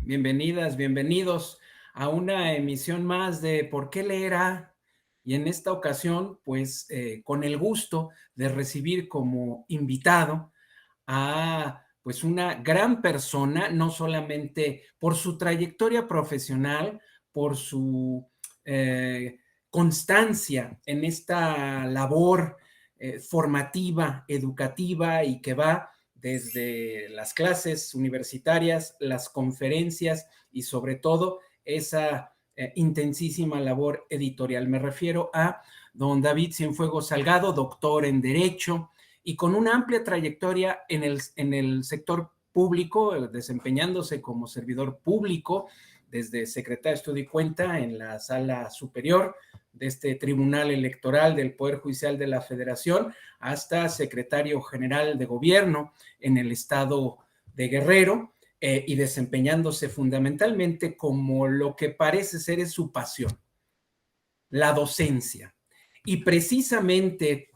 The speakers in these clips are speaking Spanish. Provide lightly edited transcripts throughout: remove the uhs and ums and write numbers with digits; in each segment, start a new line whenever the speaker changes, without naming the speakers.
Bienvenidas, bienvenidos a una emisión más de ¿Por qué leerá? Y en esta ocasión, pues, con el gusto de recibir como invitado a, pues, una gran persona, no solamente por su trayectoria profesional, por su eh, constancia en esta labor formativa, educativa y que va desde las clases universitarias, las conferencias y sobre todo esa intensísima labor editorial. Me refiero a don David Cienfuegos Salgado, doctor en Derecho y con una amplia trayectoria en el sector público, desempeñándose como servidor público, desde secretario de Estudio y Cuenta en la Sala Superior de este Tribunal Electoral del Poder Judicial de la Federación, hasta secretario general de Gobierno en el estado de Guerrero, y desempeñándose fundamentalmente como lo que parece ser es su pasión, la docencia. Y precisamente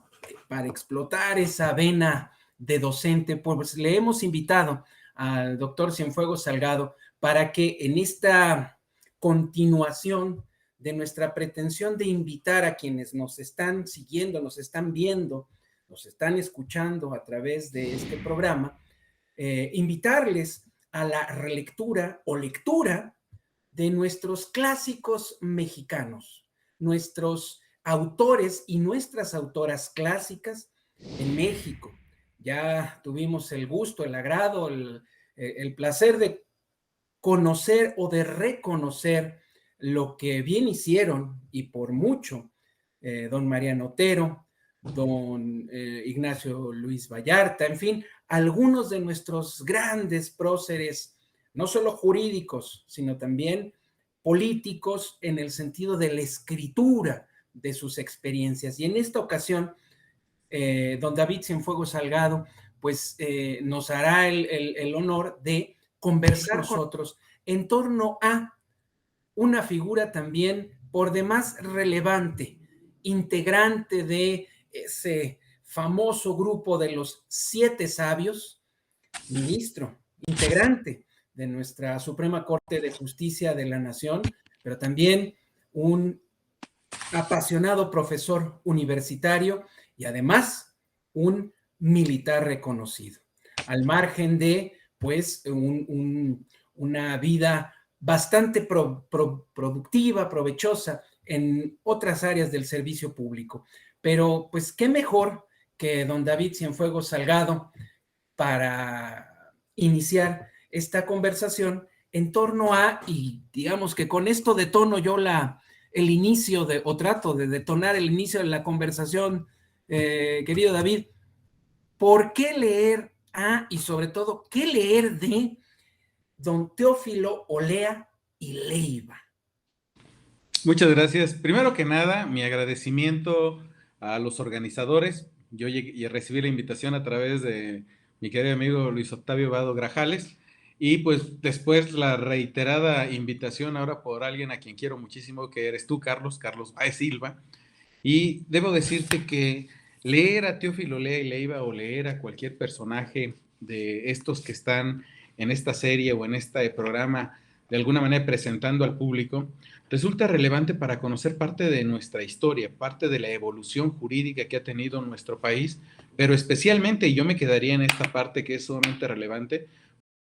para explotar esa vena de docente, pues le hemos invitado al doctor Cienfuegos Salgado para que en esta continuación de nuestra pretensión de invitar a quienes nos están siguiendo, nos están viendo, nos están escuchando a través de este programa, invitarles a la relectura o lectura de nuestros clásicos mexicanos, nuestros autores y nuestras autoras clásicas en México. Ya tuvimos el gusto, el agrado, el placer de conocer o de reconocer lo que bien hicieron y por mucho don Mariano Otero, don Ignacio Luis Vallarta, en fin, algunos de nuestros grandes próceres, no solo jurídicos, sino también políticos en el sentido de la escritura de sus experiencias. Y en esta ocasión, don David Cienfuegos Salgado, pues nos hará el honor de conversar con nosotros en torno a una figura también por demás relevante, integrante de ese famoso grupo de los 7 sabios, ministro, integrante de nuestra Suprema Corte de Justicia de la Nación, pero también un apasionado profesor universitario y además un militar reconocido, al margen de pues una vida bastante productiva, provechosa en otras áreas del servicio público. Pero pues qué mejor que don David Cienfuegos Salgado para iniciar esta conversación en torno a, y digamos que con esto detono yo el inicio de, o trato de detonar el inicio de la conversación, querido David, ¿por qué leer a, y sobre todo, qué leer de don Teófilo Olea y Leiva?
Muchas gracias. Primero que nada, mi agradecimiento a los organizadores. Yo recibí la invitación a través de mi querido amigo Luis Octavio Vado Grajales y pues después la reiterada invitación ahora por alguien a quien quiero muchísimo, que eres tú, Carlos Baez Silva. Y debo decirte que leer a Teófilo Olea y Leiva o leer a cualquier personaje de estos que están en esta serie o en este programa de alguna manera presentando al público, resulta relevante para conocer parte de nuestra historia, parte de la evolución jurídica que ha tenido nuestro país, pero especialmente, y yo me quedaría en esta parte que es sumamente relevante,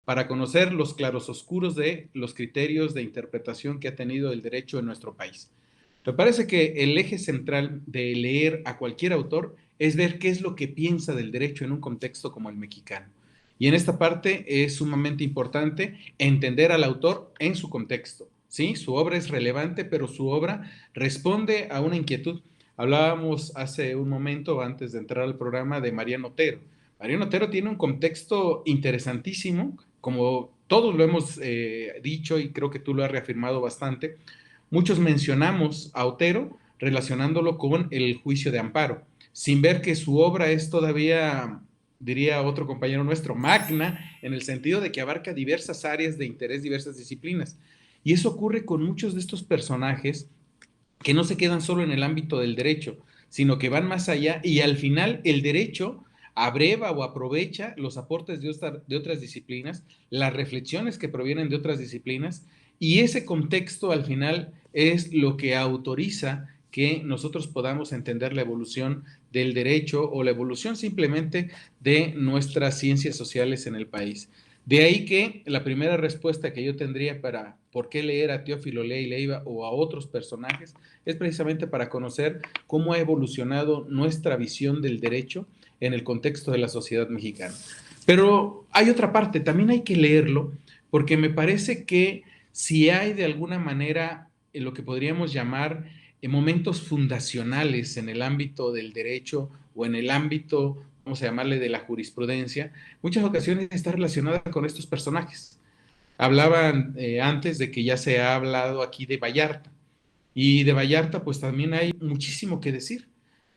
para conocer los clarososcuros de los criterios de interpretación que ha tenido el derecho en nuestro país. Me parece que el eje central de leer a cualquier autor es ver qué es lo que piensa del derecho en un contexto como el mexicano. Y en esta parte es sumamente importante entender al autor en su contexto. Sí, su obra es relevante, pero su obra responde a una inquietud. Hablábamos hace un momento, antes de entrar al programa, de Mariano Otero. Mariano Otero tiene un contexto interesantísimo, como todos lo hemos dicho y creo que tú lo has reafirmado bastante. Muchos mencionamos a Otero relacionándolo con el juicio de amparo, sin ver que su obra es todavía, diría otro compañero nuestro, magna, en el sentido de que abarca diversas áreas de interés, diversas disciplinas. Y eso ocurre con muchos de estos personajes que no se quedan solo en el ámbito del derecho, sino que van más allá y al final el derecho abreva o aprovecha los aportes de otras disciplinas, las reflexiones que provienen de otras disciplinas, y ese contexto al final es lo que autoriza que nosotros podamos entender la evolución del derecho o la evolución simplemente de nuestras ciencias sociales en el país. De ahí que la primera respuesta que yo tendría para por qué leer a Teófilo Lea y Leiva o a otros personajes es precisamente para conocer cómo ha evolucionado nuestra visión del derecho en el contexto de la sociedad mexicana. Pero hay otra parte, también hay que leerlo, porque me parece que si hay de alguna manera lo que podríamos llamar momentos fundacionales en el ámbito del derecho o en el ámbito, vamos a llamarle, de la jurisprudencia, muchas ocasiones está relacionada con estos personajes. Hablaban antes de que ya se ha hablado aquí de Vallarta, y de Vallarta pues también hay muchísimo que decir.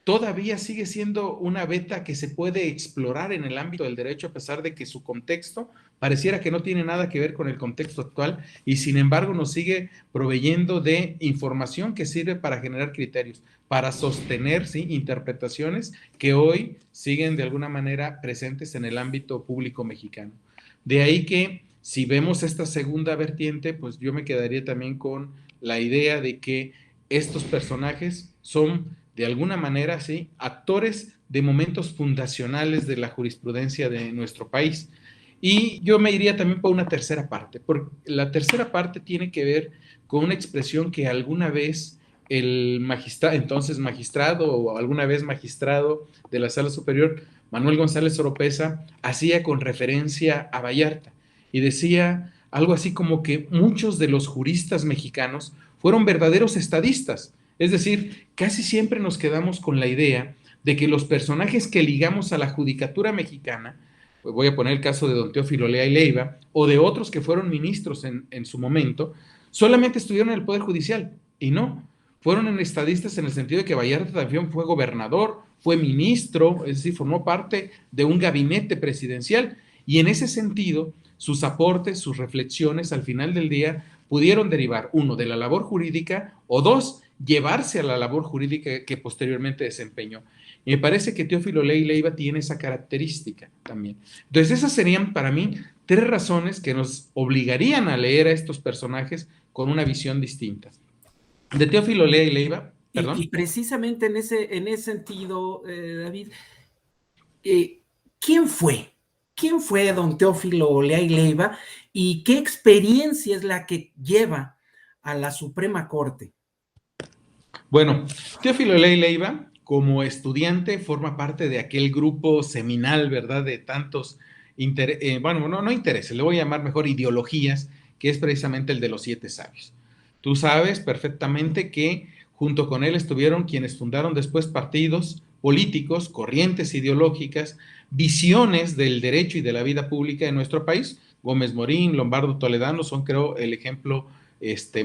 Todavía sigue siendo una beta que se puede explorar en el ámbito del derecho, a pesar de que su contexto pareciera que no tiene nada que ver con el contexto actual, y sin embargo nos sigue proveyendo de información que sirve para generar criterios, para sostener, ¿sí?, interpretaciones que hoy siguen de alguna manera presentes en el ámbito público mexicano. De ahí que si vemos esta segunda vertiente, pues yo me quedaría también con la idea de que estos personajes son de alguna manera, sí, actores de momentos fundacionales de la jurisprudencia de nuestro país. Y yo me iría también por una tercera parte, porque la tercera parte tiene que ver con una expresión que alguna vez el magistrado, entonces magistrado o alguna vez magistrado de la Sala Superior, Manuel González Oropesa, hacía con referencia a Vallarta y decía algo así como que muchos de los juristas mexicanos fueron verdaderos estadistas. Es decir, casi siempre nos quedamos con la idea de que los personajes que ligamos a la judicatura mexicana, pues voy a poner el caso de don Teófilo Lea y Leiva, o de otros que fueron ministros en su momento, solamente estuvieron en el Poder Judicial, y no, fueron en estadistas en el sentido de que Vallarta también fue gobernador, fue ministro, es decir, formó parte de un gabinete presidencial, y en ese sentido, sus aportes, sus reflexiones, al final del día, pudieron derivar, uno, de la labor jurídica, o dos, llevarse a la labor jurídica que posteriormente desempeñó. Y me parece que Teófilo Lea y Leiva tiene esa característica también. Entonces, esas serían para mí tres razones que nos obligarían a leer a estos personajes con una visión distinta. De Teófilo Lea y Leiva,
Y
perdón.
precisamente en ese sentido, David, eh, ¿quién fue? ¿Quién fue don Teófilo Lea y Leiva y qué experiencia es la que lleva a la Suprema Corte?
Bueno, Teófilo Lea y Leiva, como estudiante, forma parte de aquel grupo seminal, ¿verdad?, de tantos, bueno, no intereses, le voy a llamar mejor ideologías, que es precisamente el de los 7 sabios. Tú sabes perfectamente que junto con él estuvieron quienes fundaron después partidos políticos, corrientes ideológicas, visiones del derecho y de la vida pública en nuestro país. Gómez Morín, Lombardo Toledano son, creo, el ejemplo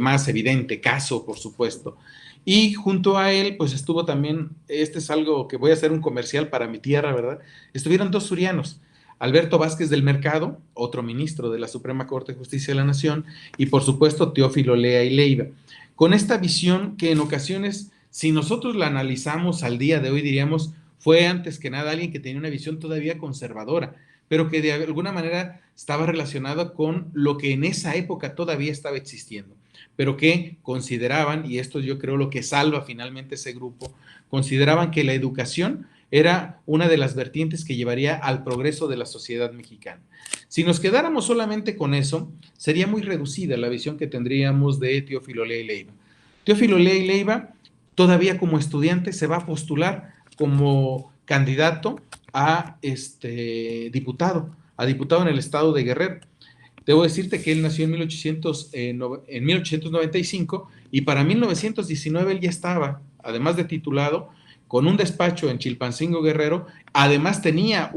más evidente, Caso, por supuesto. Y junto a él, pues estuvo también, este es algo que voy a hacer un comercial para mi tierra, ¿verdad? Estuvieron 2 surianos, Alberto Vázquez del Mercado, otro ministro de la Suprema Corte de Justicia de la Nación, y por supuesto Teófilo Lea y Leiva. Con esta visión que en ocasiones, si nosotros la analizamos al día de hoy, diríamos, fue antes que nada alguien que tenía una visión todavía conservadora, pero que de alguna manera estaba relacionada con lo que en esa época todavía estaba existiendo, pero que consideraban, y esto yo creo lo que salva finalmente ese grupo, consideraban que la educación era una de las vertientes que llevaría al progreso de la sociedad mexicana. Si nos quedáramos solamente con eso, sería muy reducida la visión que tendríamos de Teófilo Lea y Leiva. Teófilo Lea y Leiva, todavía como estudiante, se va a postular como candidato a diputado en el estado de Guerrero. Debo decirte que él nació en 1895 y para 1919 él ya estaba, además de titulado, con un despacho en Chilpancingo, Guerrero. Además tenía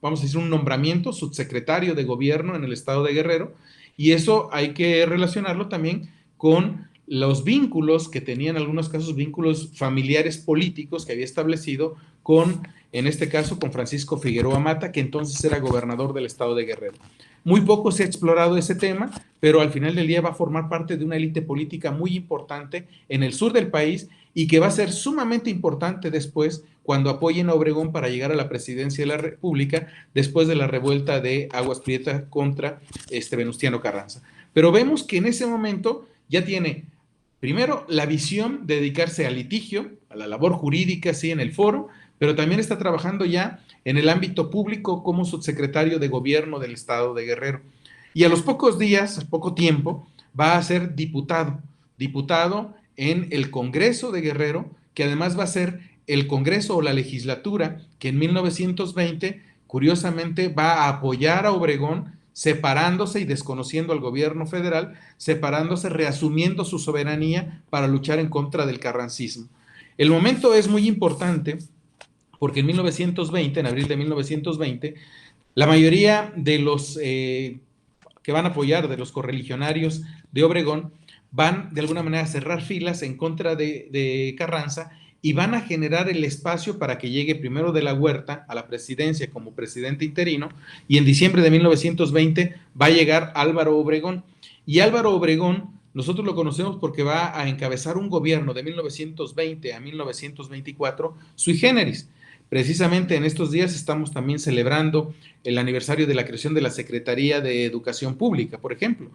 vamos a decir, un nombramiento subsecretario de gobierno en el estado de Guerrero, y eso hay que relacionarlo también con los vínculos que tenía, en algunos casos, vínculos familiares políticos que había establecido con, en este caso, con Francisco Figueroa Mata, que entonces era gobernador del estado de Guerrero. Muy poco se ha explorado ese tema, pero al final del día va a formar parte de una élite política muy importante en el sur del país y que va a ser sumamente importante después cuando apoyen a Obregón para llegar a la presidencia de la República después de la revuelta de Aguas Prieta contra Venustiano Carranza. Pero vemos que en ese momento ya tiene, primero, la visión de dedicarse al litigio, a la labor jurídica, sí, en el foro, pero también está trabajando ya en el ámbito público como subsecretario de gobierno del estado de Guerrero. Y a los pocos días, poco tiempo, va a ser diputado en el Congreso de Guerrero, que además va a ser el Congreso o la legislatura que en 1920, curiosamente, va a apoyar a Obregón, separándose y desconociendo al gobierno federal, separándose, reasumiendo su soberanía para luchar en contra del carrancismo. El momento es muy importante porque en 1920, en abril de 1920, la mayoría de los que van a apoyar, de los correligionarios de Obregón, van de alguna manera a cerrar filas en contra de Carranza y van a generar el espacio para que llegue primero de la Huerta a la presidencia como presidente interino, y en diciembre de 1920 va a llegar Álvaro Obregón. Y Álvaro Obregón, nosotros lo conocemos porque va a encabezar un gobierno de 1920 a 1924 sui generis. Precisamente en estos días estamos también celebrando el aniversario de la creación de la Secretaría de Educación Pública, por ejemplo,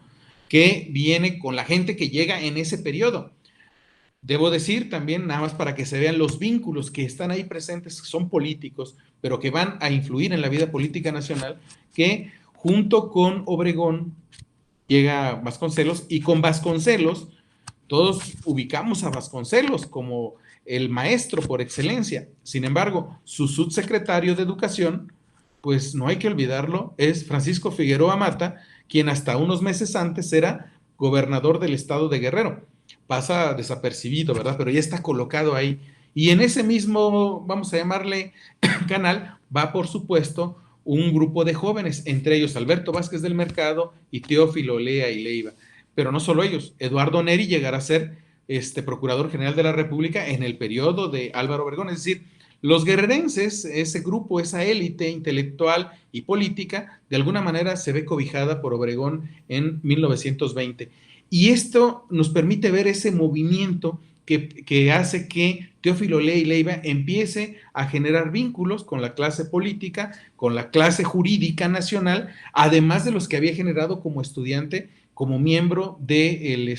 que viene con la gente que llega en ese periodo. Debo decir también, nada más para que se vean los vínculos que están ahí presentes, que son políticos, pero que van a influir en la vida política nacional, que junto con Obregón llega Vasconcelos, y con Vasconcelos todos ubicamos a Vasconcelos como el maestro por excelencia. Sin embargo, su subsecretario de Educación, pues no hay que olvidarlo, es Francisco Figueroa Mata, quien hasta unos meses antes era gobernador del estado de Guerrero. Pasa desapercibido, ¿verdad? Pero ya está colocado ahí. Y en ese mismo, vamos a llamarle canal, va por supuesto un grupo de jóvenes, entre ellos Alberto Vázquez del Mercado y Teófilo Olea y Leiva. Pero no solo ellos, Eduardo Neri llegará a ser Procurador General de la República en el periodo de Álvaro Obregón. Es decir, los guerrerenses, ese grupo, esa élite intelectual y política, de alguna manera se ve cobijada por Obregón en 1920. Y esto nos permite ver ese movimiento que hace que Teófilo Olea y Leiva empiece a generar vínculos con la clase política, con la clase jurídica nacional, además de los que había generado como estudiante, como miembro del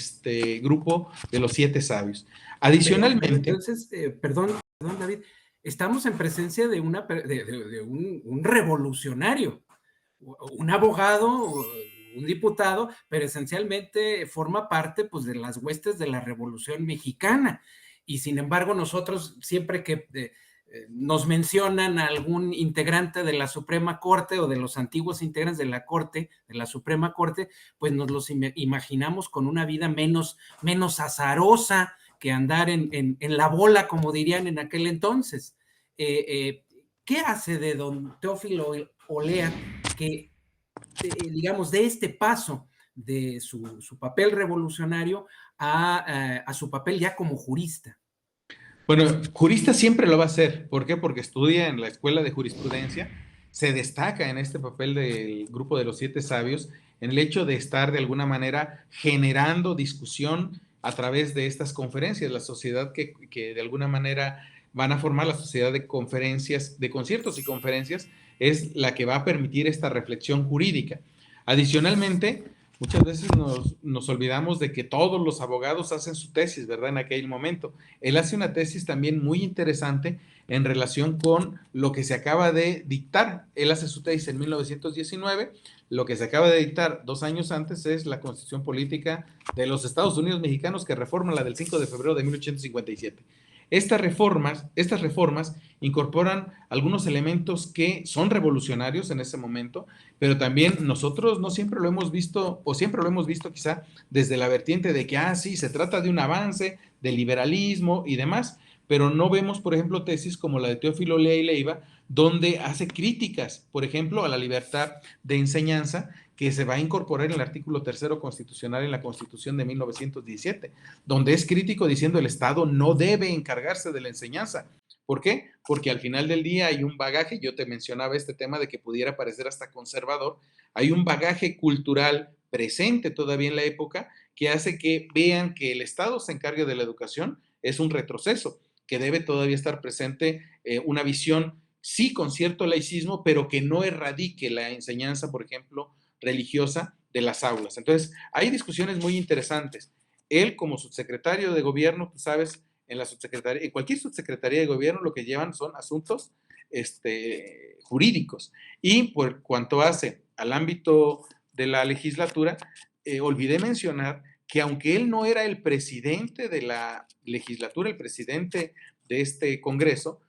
grupo de los Siete Sabios. Adicionalmente.
Pero entonces, perdón, David, estamos en presencia de un revolucionario, un abogado, un diputado, pero esencialmente forma parte pues, de las huestes de la Revolución Mexicana. Y sin embargo, nosotros siempre que nos mencionan a algún integrante de la Suprema Corte o de los antiguos integrantes de la Corte, de la Suprema Corte, pues nos los imaginamos con una vida menos azarosa que andar en la bola, como dirían en aquel entonces. ¿Qué hace de don Teófilo Olea que, digamos, de este paso de su papel revolucionario a su papel ya como jurista?
Bueno, jurista siempre lo va a hacer. ¿Por qué? Porque estudia en la Escuela de Jurisprudencia, se destaca en este papel del grupo de los Siete Sabios, en el hecho de estar de alguna manera generando discusión a través de estas conferencias, la sociedad que de alguna manera van a formar, la sociedad de conferencias, de conciertos y conferencias, es la que va a permitir esta reflexión jurídica. Adicionalmente, muchas veces nos olvidamos de que todos los abogados hacen su tesis, ¿verdad? En aquel momento. Él hace una tesis también muy interesante en relación con lo que se acaba de dictar. Él hace su tesis en 1919. Lo que se acaba de dictar 2 años antes es la Constitución Política de los Estados Unidos Mexicanos, que reforma la del 5 de febrero de 1857. Estas reformas incorporan algunos elementos que son revolucionarios en ese momento, pero también nosotros no siempre lo hemos visto, o siempre lo hemos visto quizá desde la vertiente de que, sí, se trata de un avance, de liberalismo y demás, pero no vemos, por ejemplo, tesis como la de Teófilo Olea y Leiva, donde hace críticas, por ejemplo, a la libertad de enseñanza, que se va a incorporar en el artículo 3º constitucional en la Constitución de 1917, donde es crítico diciendo el Estado no debe encargarse de la enseñanza. ¿Por qué? Porque al final del día hay un bagaje, yo te mencionaba este tema de que pudiera parecer hasta conservador, hay un bagaje cultural presente todavía en la época que hace que vean que el Estado se encargue de la educación es un retroceso, que debe todavía estar presente una visión, sí, con cierto laicismo, pero que no erradique la enseñanza, por ejemplo, religiosa de las aulas. Entonces, hay discusiones muy interesantes. Él, como subsecretario de gobierno, tú sabes, en cualquier subsecretaría de gobierno lo que llevan son asuntos jurídicos. Y por cuanto hace al ámbito de la legislatura, olvidé mencionar que aunque él no era el presidente de la legislatura, el presidente de este Congreso,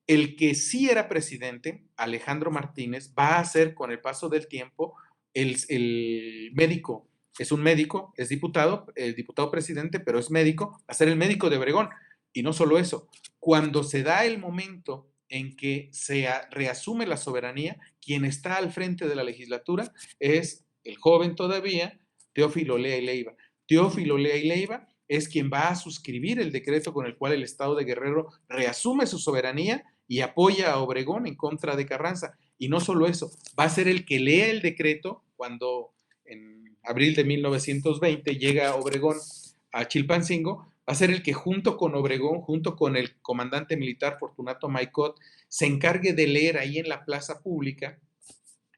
el que sí era presidente, Alejandro Martínez, va a ser con el paso del tiempo el médico. Es un médico, es diputado, el diputado presidente, pero es médico, va a ser el médico de Obregón. Y no solo eso, cuando se da el momento en que se reasume la soberanía, quien está al frente de la legislatura es el joven todavía Teófilo Lea y Leiva. Teófilo Lea y Leiva es quien va a suscribir el decreto con el cual el Estado de Guerrero reasume su soberanía y apoya a Obregón en contra de Carranza. Y no solo eso, va a ser el que lea el decreto cuando en abril de 1920 llega Obregón a Chilpancingo, va a ser el que junto con Obregón, junto con el comandante militar Fortunato Maicot, se encargue de leer ahí en la plaza pública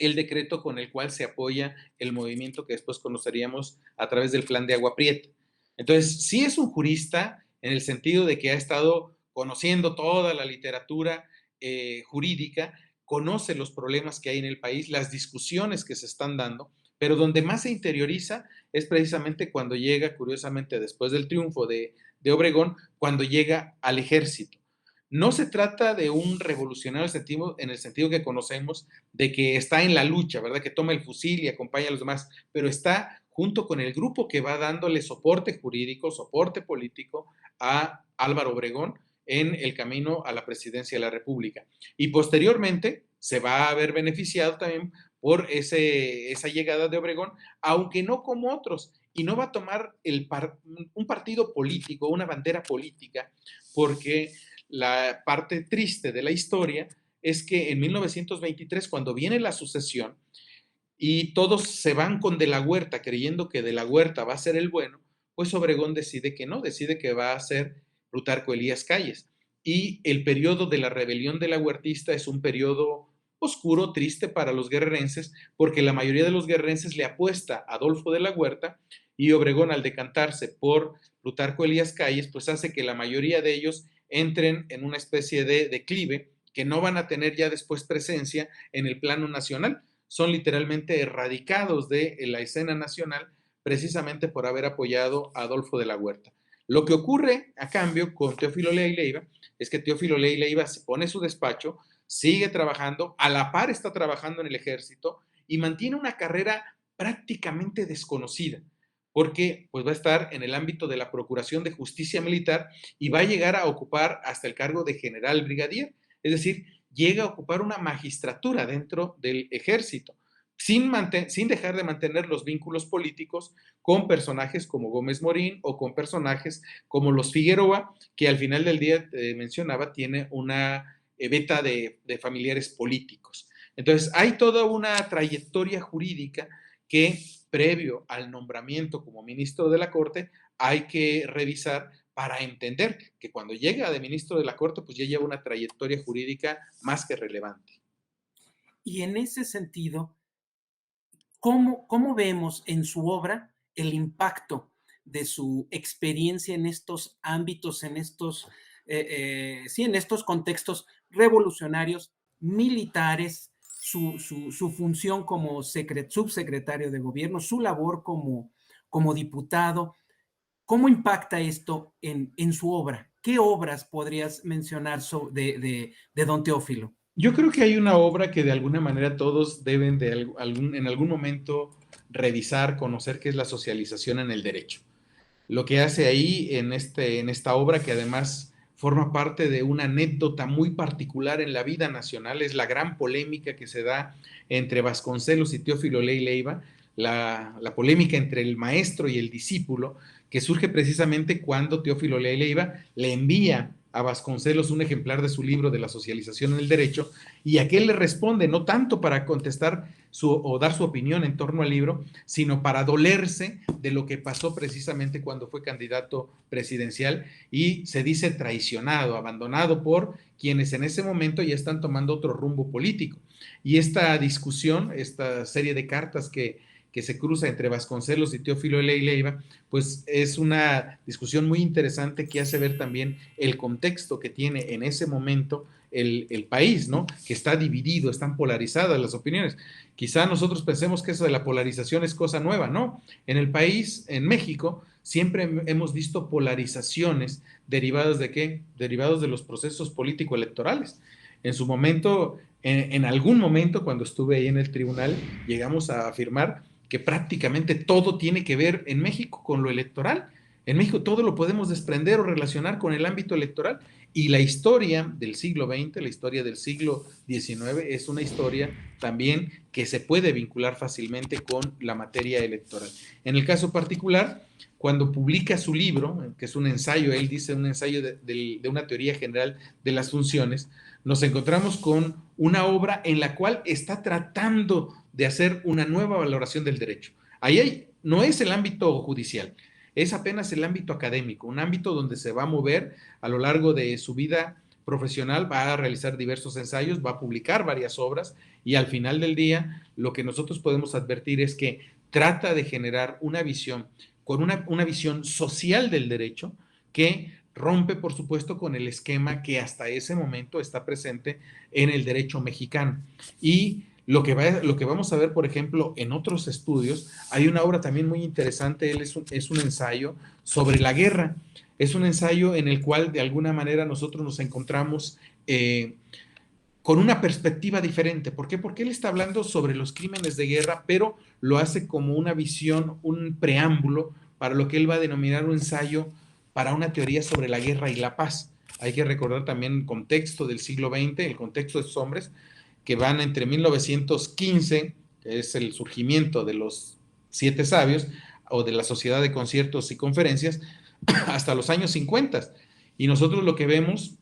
el decreto con el cual se apoya el movimiento que después conoceríamos a través del Plan de Agua Prieta. Entonces, sí es un jurista en el sentido de que ha estado conociendo toda la literatura jurídica, conoce los problemas que hay en el país, las discusiones que se están dando, pero donde más se interioriza es precisamente cuando llega, curiosamente, después del triunfo de Obregón, cuando llega al ejército. No se trata de un revolucionario en el sentido que conocemos, de que está en la lucha, ¿verdad? Que toma el fusil y acompaña a los demás, pero está junto con el grupo que va dándole soporte jurídico, soporte político a Álvaro Obregón en el camino a la presidencia de la República. Y posteriormente se va a ver beneficiado también por esa llegada de Obregón, aunque no como otros, y no va a tomar un partido político, una bandera política, porque la parte triste de la historia es que en 1923, cuando viene la sucesión y todos se van con De la Huerta creyendo que De la Huerta va a ser el bueno, pues Obregón decide que no, decide que va a ser Plutarco Elías Calles. Y el periodo de la rebelión de la huertista es un periodo oscuro, triste para los guerrerenses, porque la mayoría de los guerrerenses le apuesta a Adolfo de la Huerta, y Obregón, al decantarse por Plutarco Elías Calles, pues hace que la mayoría de ellos entren en una especie de declive, que no van a tener ya después presencia en el plano nacional. Son literalmente erradicados de la escena nacional precisamente por haber apoyado a Adolfo de la Huerta. Lo que ocurre a cambio con Teófilo Lea y Leiva es que Teófilo Lea y Leiva se pone su despacho, sigue trabajando, a la par está trabajando en el ejército y mantiene una carrera prácticamente desconocida, porque pues va a estar en el ámbito de la Procuración de Justicia Militar y va a llegar a ocupar hasta el cargo de general brigadier, es decir, llega a ocupar una magistratura dentro del ejército, sin dejar de mantener los vínculos políticos con personajes como Gómez Morín o con personajes como los Figueroa, que al final del día, mencionaba, tiene una beta de familiares políticos. Entonces, hay toda una trayectoria jurídica que, previo al nombramiento como ministro de la Corte, hay que revisar para entender que cuando llega de ministro de la Corte, pues ya lleva una trayectoria jurídica más que relevante.
Y en ese sentido, ¿cómo vemos en su obra el impacto de su experiencia en estos ámbitos, en estos, sí, en estos contextos revolucionarios, militares, su función como subsecretario de gobierno, su labor como diputado? ¿Cómo impacta esto en su obra? ¿Qué obras podrías mencionar de don Teófilo?
Yo creo que hay una obra que de alguna manera todos deben en algún momento revisar, conocer, que es la socialización en el derecho. Lo que hace ahí en esta obra, que además forma parte de una anécdota muy particular en la vida nacional, es la gran polémica que se da entre Vasconcelos y Teófilo Lea y Leiva, la polémica entre el maestro y el discípulo, que surge precisamente cuando Teófilo Lea y Leiva le envía a Vasconcelos un ejemplar de su libro de la socialización en el derecho, y aquel le responde, no tanto para contestar o dar su opinión en torno al libro, sino para dolerse de lo que pasó precisamente cuando fue candidato presidencial y se dice traicionado, abandonado por quienes en ese momento ya están tomando otro rumbo político. Y esta discusión, esta serie de cartas que se cruza entre Vasconcelos y Teófilo Leiva, pues es una discusión muy interesante que hace ver también el contexto que tiene en ese momento el país, ¿no? Que está dividido, están polarizadas las opiniones. Quizá nosotros pensemos que eso de la polarización es cosa nueva, ¿no? En el país, en México, siempre hemos visto polarizaciones derivadas de ¿qué? Derivados de los procesos político-electorales. En su momento, en algún momento, cuando estuve ahí en el tribunal, llegamos a afirmar que prácticamente todo tiene que ver en México con lo electoral. En México todo lo podemos desprender o relacionar con el ámbito electoral. Y la historia del siglo XX, la historia del siglo XIX, es una historia también que se puede vincular fácilmente con la materia electoral. En el caso particular, cuando publica su libro, que es un ensayo, él dice un ensayo de una teoría general de las funciones, nos encontramos con una obra en la cual está tratando de hacer una nueva valoración del derecho. Ahí no es el ámbito judicial, es apenas el ámbito académico, un ámbito donde se va a mover a lo largo de su vida profesional, va a realizar diversos ensayos, va a publicar varias obras y al final del día lo que nosotros podemos advertir es que trata de generar una visión con una visión social del derecho que rompe, por supuesto, con el esquema que hasta ese momento está presente en el derecho mexicano. Y lo que vamos a ver, por ejemplo, en otros estudios, hay una obra también muy interesante, él es un ensayo sobre la guerra. Es un ensayo en el cual, de alguna manera, nosotros nos encontramos con una perspectiva diferente. ¿Por qué? Porque él está hablando sobre los crímenes de guerra, pero lo hace como una visión, un preámbulo para lo que él va a denominar un ensayo para una teoría sobre la guerra y la paz. Hay que recordar también el contexto del siglo XX, el contexto de estos hombres que van entre 1915, que es el surgimiento de los Siete Sabios, o de la Sociedad de Conciertos y Conferencias, hasta los años 50. Y nosotros lo que vemos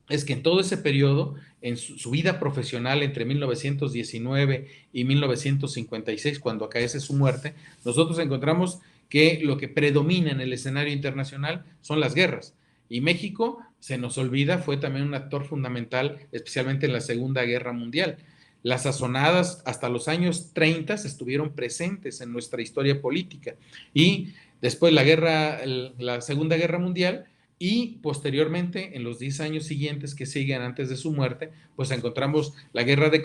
es que en todo ese periodo, en su vida profesional entre 1919 y 1956, cuando acaece su muerte, nosotros encontramos que lo que predomina en el escenario internacional son las guerras. Y México, se nos olvida, fue también un actor fundamental, especialmente en la Segunda Guerra Mundial. Las sazonadas hasta los años 30 estuvieron presentes en nuestra historia política. Y después la Segunda Guerra Mundial, y posteriormente, en los 10 años siguientes que siguen antes de su muerte, pues encontramos la guerra de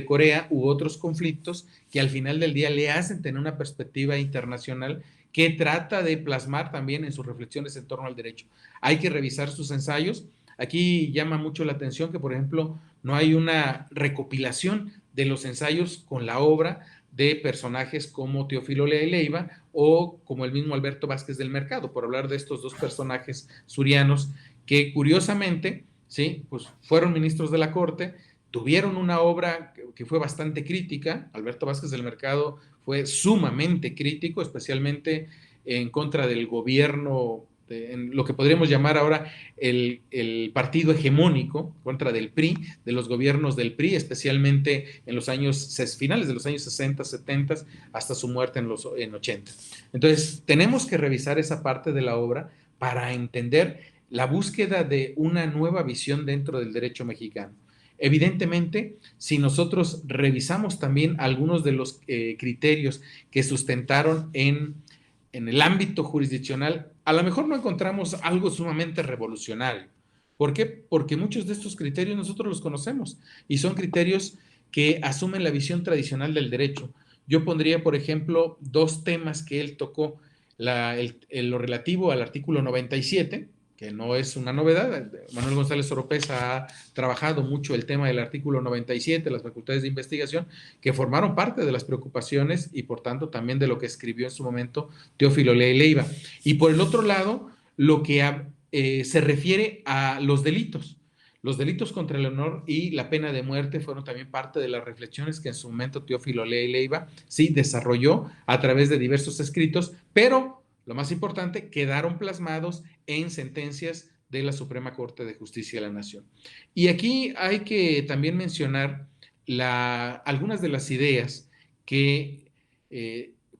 Corea u otros conflictos que al final del día le hacen tener una perspectiva internacional que trata de plasmar también en sus reflexiones en torno al derecho. Hay que revisar sus ensayos. Aquí llama mucho la atención que, por ejemplo, no hay una recopilación de los ensayos con la obra de personajes como Teófilo Leiva o como el mismo Alberto Vázquez del Mercado, por hablar de estos dos personajes surianos que curiosamente, ¿sí? Pues fueron ministros de la Corte, tuvieron una obra que fue bastante crítica. Alberto Vázquez del Mercado fue sumamente crítico, especialmente en contra del gobierno, en lo que podríamos llamar ahora el partido hegemónico, contra del PRI, de los gobiernos del PRI, especialmente en los años, finales de los años 60, 70, hasta su muerte en 80. Entonces, tenemos que revisar esa parte de la obra para entender la búsqueda de una nueva visión dentro del derecho mexicano. Evidentemente, si nosotros revisamos también algunos de los criterios que sustentaron en el ámbito jurisdiccional, a lo mejor no encontramos algo sumamente revolucionario. ¿Por qué? Porque muchos de estos criterios nosotros los conocemos y son criterios que asumen la visión tradicional del derecho. Yo pondría, por ejemplo, dos temas que él tocó, lo relativo al artículo 97, que no es una novedad. Manuel González Oropesa ha trabajado mucho el tema del artículo 97, las facultades de investigación, que formaron parte de las preocupaciones y por tanto también de lo que escribió en su momento Teófilo Leiva. Y por el otro lado, lo que se refiere a los delitos. Los delitos contra el honor y la pena de muerte fueron también parte de las reflexiones que en su momento Teófilo Leiva sí desarrolló a través de diversos escritos, pero lo más importante, quedaron plasmados en sentencias de la Suprema Corte de Justicia de la Nación. Y aquí hay que también mencionar algunas de las ideas que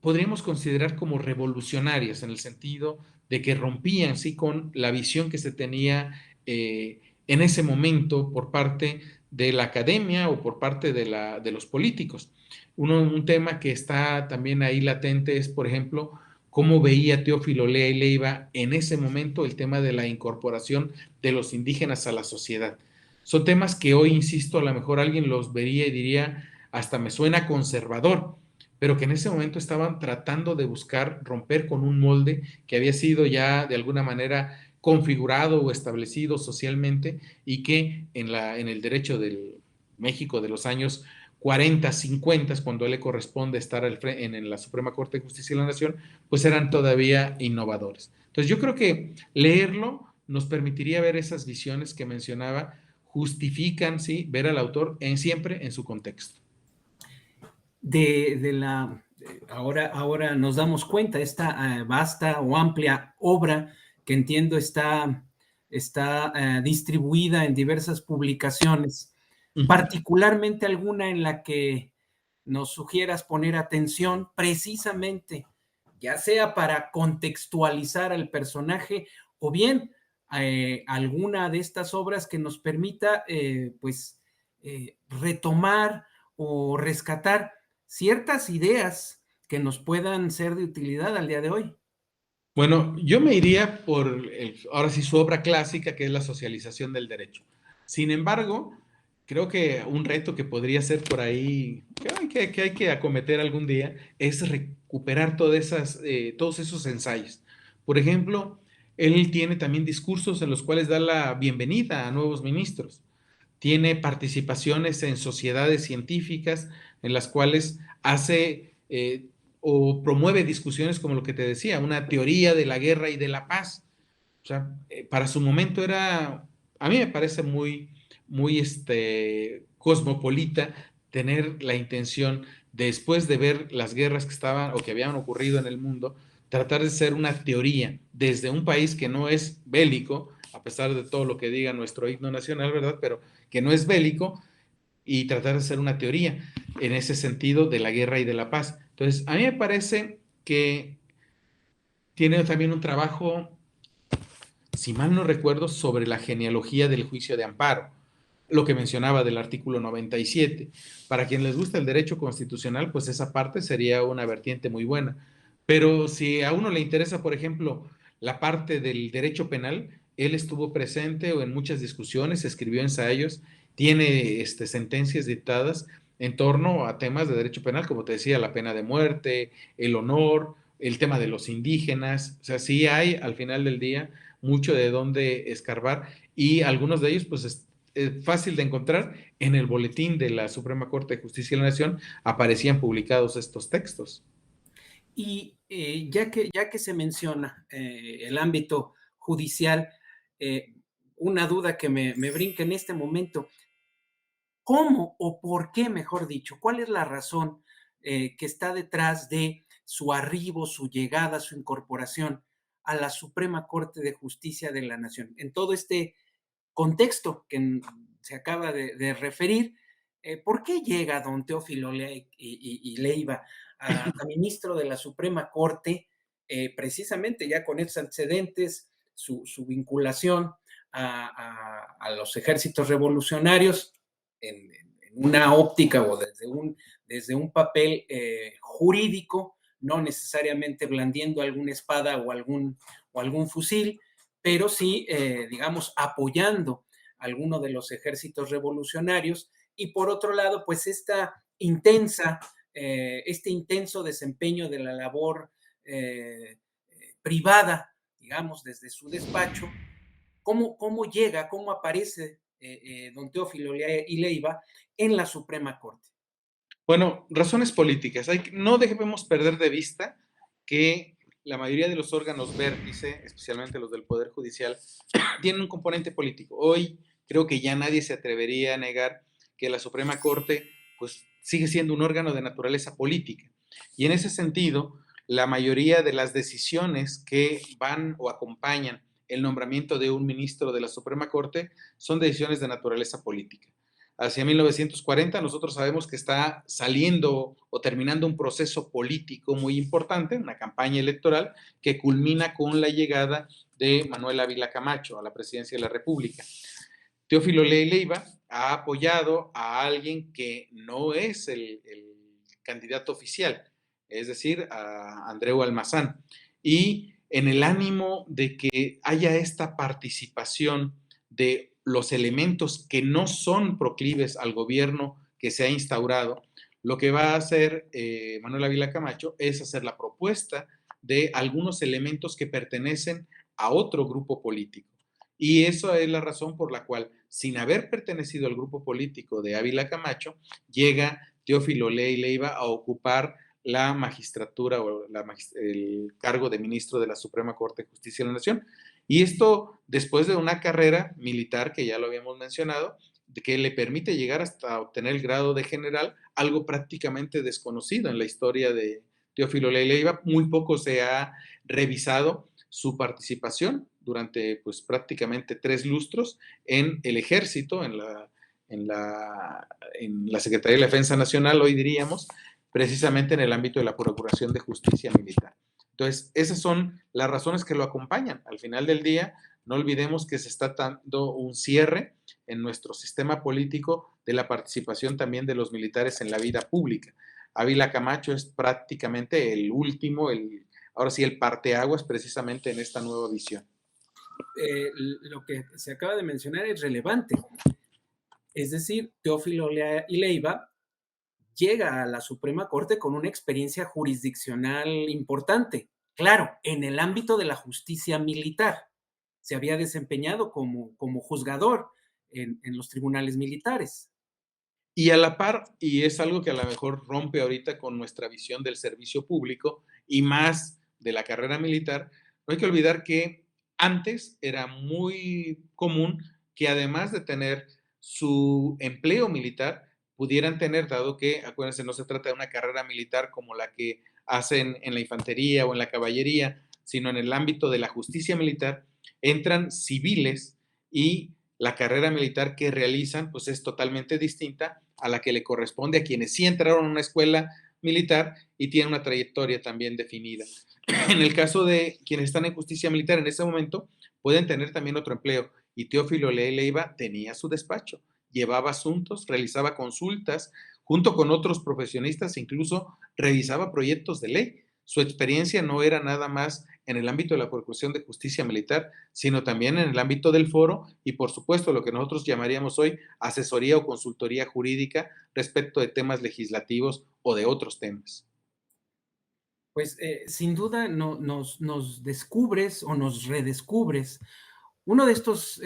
podríamos considerar como revolucionarias, en el sentido de que rompían sí con la visión que se tenía en ese momento por parte de la academia o por parte de los políticos. Un tema que está también ahí latente es, por ejemplo, cómo veía Teófilo Lea y Leiva en ese momento el tema de la incorporación de los indígenas a la sociedad. Son temas que hoy, insisto, a lo mejor alguien los vería y diría, hasta me suena conservador, pero que en ese momento estaban tratando de buscar romper con un molde que había sido ya de alguna manera configurado o establecido socialmente y que en el derecho del México de los años 40, 50, cuando a él le corresponde estar en la Suprema Corte de Justicia de la Nación, pues eran todavía innovadores. Entonces yo creo que leerlo nos permitiría ver esas visiones que mencionaba, justifican, ¿sí?, ver al autor siempre en su contexto.
Ahora nos damos cuenta, esta vasta o amplia obra que entiendo está distribuida en diversas publicaciones, particularmente alguna en la que nos sugieras poner atención precisamente, ya sea para contextualizar al personaje o bien alguna de estas obras que nos permita retomar o rescatar ciertas ideas que nos puedan ser de utilidad al día de hoy.
Bueno, yo me iría por, ahora sí, su obra clásica, que es la socialización del derecho. Sin embargo, creo que un reto que podría ser por ahí, que hay que acometer algún día, es recuperar todos esos ensayos. Por ejemplo, él tiene también discursos en los cuales da la bienvenida a nuevos ministros. Tiene participaciones en sociedades científicas en las cuales hace o promueve discusiones como lo que te decía, una teoría de la guerra y de la paz. O sea, para su momento a mí me parece muy cosmopolita tener la intención, después de ver las guerras que estaban o que habían ocurrido en el mundo, tratar de ser una teoría desde un país que no es bélico, a pesar de todo lo que diga nuestro himno nacional, ¿verdad? Pero que no es bélico, y tratar de hacer una teoría en ese sentido de la guerra y de la paz. Entonces, a mí me parece que tiene también un trabajo, si mal no recuerdo, sobre la genealogía del juicio de amparo, lo que mencionaba del artículo 97. Para quien les gusta el derecho constitucional, pues esa parte sería una vertiente muy buena. Pero si a uno le interesa, por ejemplo, la parte del derecho penal, él estuvo presente o en muchas discusiones, escribió ensayos, tiene sentencias dictadas en torno a temas de derecho penal, como te decía, la pena de muerte, el honor, el tema de los indígenas. O sea, sí hay al final del día mucho de dónde escarbar y algunos de ellos, pues, es fácil de encontrar. En el boletín de la Suprema Corte de Justicia de la Nación aparecían publicados estos textos.
Y ya que se menciona el ámbito judicial, una duda que me brinca en este momento, ¿cómo o por qué, mejor dicho, cuál es la razón que está detrás de su arribo, su llegada, su incorporación a la Suprema Corte de Justicia de la Nación? En todo este contexto que se acaba de referir, ¿por qué llega don Teófilo Lea y Leiva a ministro de la Suprema Corte, precisamente ya con estos antecedentes, su vinculación a los ejércitos revolucionarios en una óptica o desde un papel jurídico, no necesariamente blandiendo alguna espada o algún fusil, pero sí, digamos, apoyando a alguno de los ejércitos revolucionarios y por otro lado, pues este intenso desempeño de la labor privada, digamos, desde su despacho, cómo llega, cómo aparece don Teófilo y Leiva en la Suprema Corte.
Bueno, razones políticas. No debemos perder de vista que la mayoría de los órganos vértice, especialmente los del Poder Judicial, tienen un componente político. Hoy creo que ya nadie se atrevería a negar que la Suprema Corte pues, sigue siendo un órgano de naturaleza política. Y en ese sentido, la mayoría de las decisiones que van o acompañan el nombramiento de un ministro de la Suprema Corte, son decisiones de naturaleza política. Hacia 1940 nosotros sabemos que está saliendo o terminando un proceso político muy importante, una campaña electoral que culmina con la llegada de Manuel Ávila Camacho a la presidencia de la República. Teófilo Leiva ha apoyado a alguien que no es el candidato oficial, es decir, a Andreu Almazán. Y en el ánimo de que haya esta participación de los elementos que no son proclives al gobierno que se ha instaurado, lo que va a hacer Manuel Ávila Camacho es hacer la propuesta de algunos elementos que pertenecen a otro grupo político. Y eso es la razón por la cual, sin haber pertenecido al grupo político de Ávila Camacho, llega Teófilo Leiva a ocupar la magistratura o el cargo de ministro de la Suprema Corte de Justicia de la Nación. Y esto después de una carrera militar que ya lo habíamos mencionado, que le permite llegar hasta obtener el grado de general, algo prácticamente desconocido en la historia de Teófilo Leiva. Muy poco se ha revisado su participación durante pues prácticamente 3 lustros en el ejército, en la Secretaría de la Defensa Nacional, hoy diríamos, precisamente en el ámbito de la Procuración de Justicia Militar. Entonces, esas son las razones que lo acompañan. Al final del día, no olvidemos que se está dando un cierre en nuestro sistema político de la participación también de los militares en la vida pública. Ávila Camacho es prácticamente el último, ahora sí, el parteaguas precisamente en esta nueva visión.
Lo que se acaba de mencionar es relevante. Es decir, Teófilo Leiva llega a la Suprema Corte con una experiencia jurisdiccional importante. Claro, en el ámbito de la justicia militar. Se había desempeñado como juzgador en los tribunales militares.
Y a la par, y es algo que a lo mejor rompe ahorita con nuestra visión del servicio público y más de la carrera militar, no hay que olvidar que antes era muy común que además de tener su empleo militar, pudieran tener, dado que, acuérdense, no se trata de una carrera militar como la que hacen en la infantería o en la caballería, sino en el ámbito de la justicia militar, entran civiles y la carrera militar que realizan pues es totalmente distinta a la que le corresponde a quienes sí entraron a una escuela militar y tienen una trayectoria también definida. En el caso de quienes están en justicia militar en ese momento, pueden tener también otro empleo. Y Teófilo Leiva tenía su despacho, llevaba asuntos, realizaba consultas, junto con otros profesionistas, incluso revisaba proyectos de ley. Su experiencia no era nada más en el ámbito de la Procuración de Justicia Militar, sino también en el ámbito del foro y, por supuesto, lo que nosotros llamaríamos hoy asesoría o consultoría jurídica respecto de temas legislativos o de otros temas.
Pues sin duda nos descubres o nos redescubres uno de estos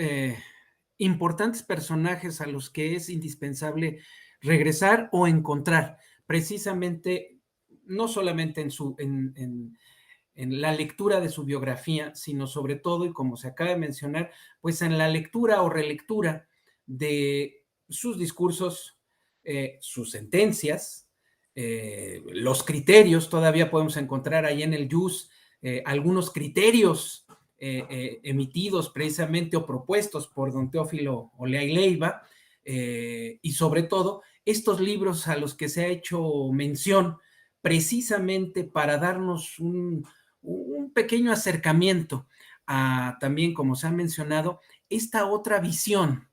importantes personajes a los que es indispensable regresar o encontrar, precisamente, no solamente en la lectura de su biografía, sino sobre todo, y como se acaba de mencionar, pues en la lectura o relectura de sus discursos, sus sentencias, los criterios. Todavía podemos encontrar ahí en el JUS algunos criterios emitidos precisamente o propuestos por don Teófilo Leiva, y sobre todo estos libros a los que se ha hecho mención precisamente para darnos un pequeño acercamiento a también, como se ha mencionado, esta otra visión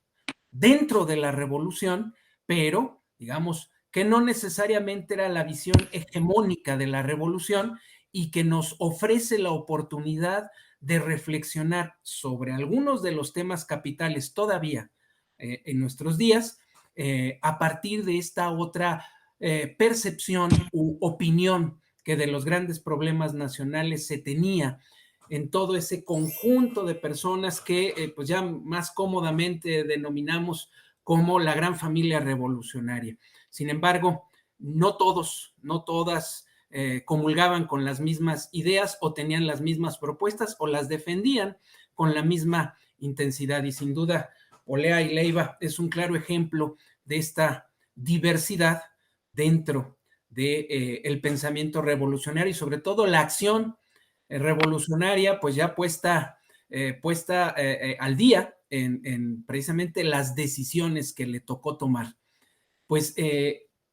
dentro de la revolución, pero digamos que no necesariamente era la visión hegemónica de la revolución y que nos ofrece la oportunidad de reflexionar sobre algunos de los temas capitales todavía en nuestros días, a partir de esta otra percepción u opinión que de los grandes problemas nacionales se tenía en todo ese conjunto de personas que pues ya más cómodamente denominamos como la gran familia revolucionaria. Sin embargo, no todos, no todas comulgaban con las mismas ideas o tenían las mismas propuestas o las defendían con la misma intensidad. Y sin duda, Olea y Leiva es un claro ejemplo de esta diversidad dentro del pensamiento revolucionario y sobre todo la acción revolucionaria, pues ya puesta puesta al día en precisamente las decisiones que le tocó tomar. Pues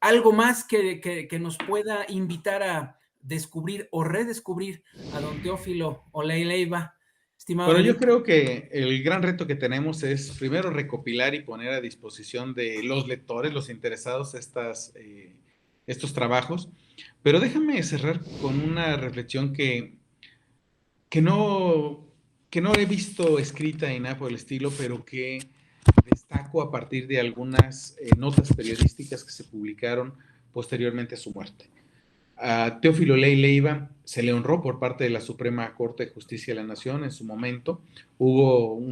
algo más que nos pueda invitar a descubrir o redescubrir a don Teófilo Oley Leiva, estimado
Bueno, yo
David.
creo que el gran reto que tenemos es primero recopilar y poner a disposición de los lectores, los interesados, estos trabajos. Pero déjame cerrar con una reflexión que no, que no he visto escrita ni nada por el estilo, pero que destaco a partir de algunas notas periodísticas que se publicaron posteriormente a su muerte. A Teófilo Oley Leiva se le honró por parte de la Suprema Corte de Justicia de la Nación en su momento. Hubo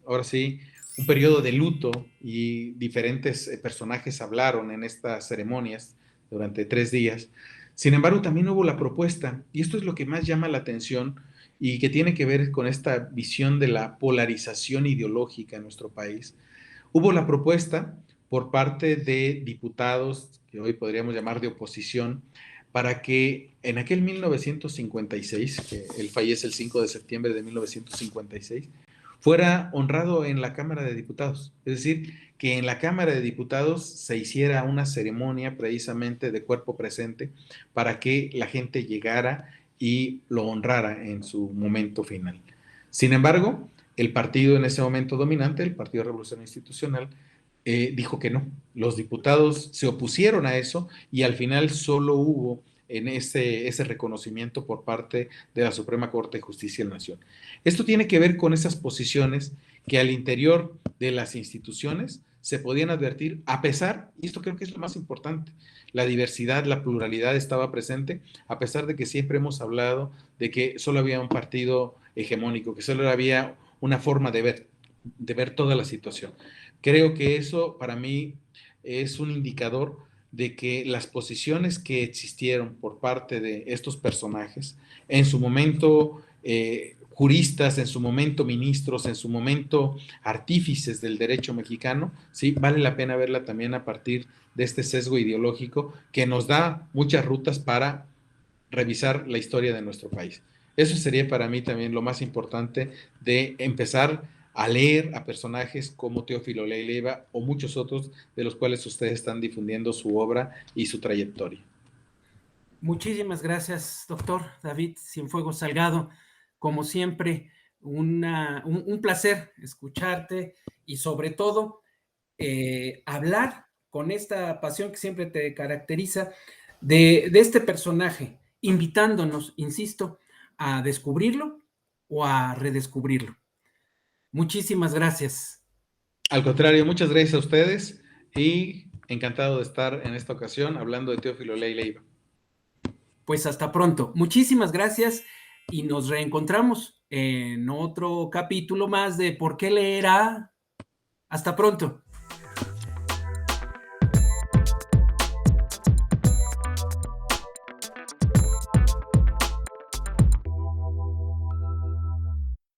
ahora sí, un periodo de luto y diferentes personajes hablaron en estas ceremonias durante 3 días. Sin embargo, también hubo la propuesta, y esto es lo que más llama la atención y que tiene que ver con esta visión de la polarización ideológica en nuestro país. Hubo la propuesta por parte de diputados, que hoy podríamos llamar de oposición, para que en aquel 1956, que él fallece el 5 de septiembre de 1956, fuera honrado en la Cámara de Diputados. Es decir, que en la Cámara de Diputados se hiciera una ceremonia precisamente de cuerpo presente para que la gente llegara y lo honrara en su momento final. Sin embargo, el partido en ese momento dominante, el Partido Revolucionario Institucional, dijo que no. Los diputados se opusieron a eso y al final solo hubo en ese reconocimiento por parte de la Suprema Corte de Justicia de la Nación. Esto tiene que ver con esas posiciones que al interior de las instituciones se podían advertir, a pesar, y esto creo que es lo más importante, la diversidad, la pluralidad estaba presente, a pesar de que siempre hemos hablado de que solo había un partido hegemónico, que solo había una forma de ver toda la situación. Creo que eso para mí es un indicador de que las posiciones que existieron por parte de estos personajes, en su momento juristas, en su momento ministros, en su momento artífices del derecho mexicano, sí, vale la pena verla también a partir de este sesgo ideológico que nos da muchas rutas para revisar la historia de nuestro país. Eso sería para mí también lo más importante de empezar a leer a personajes como Teófilo Oley Leiva o muchos otros de los cuales ustedes están difundiendo su obra y su trayectoria.
Muchísimas gracias, doctor David Cienfuegos Salgado. Como siempre, un placer escucharte y sobre todo hablar con esta pasión que siempre te caracteriza de este personaje, invitándonos, insisto, a descubrirlo o a redescubrirlo. Muchísimas gracias.
Al contrario, muchas gracias a ustedes y encantado de estar en esta ocasión hablando de Teófilo Oley Leiva.
Pues hasta pronto. Muchísimas gracias y nos reencontramos en otro capítulo más de ¿Por qué leerá? Hasta pronto.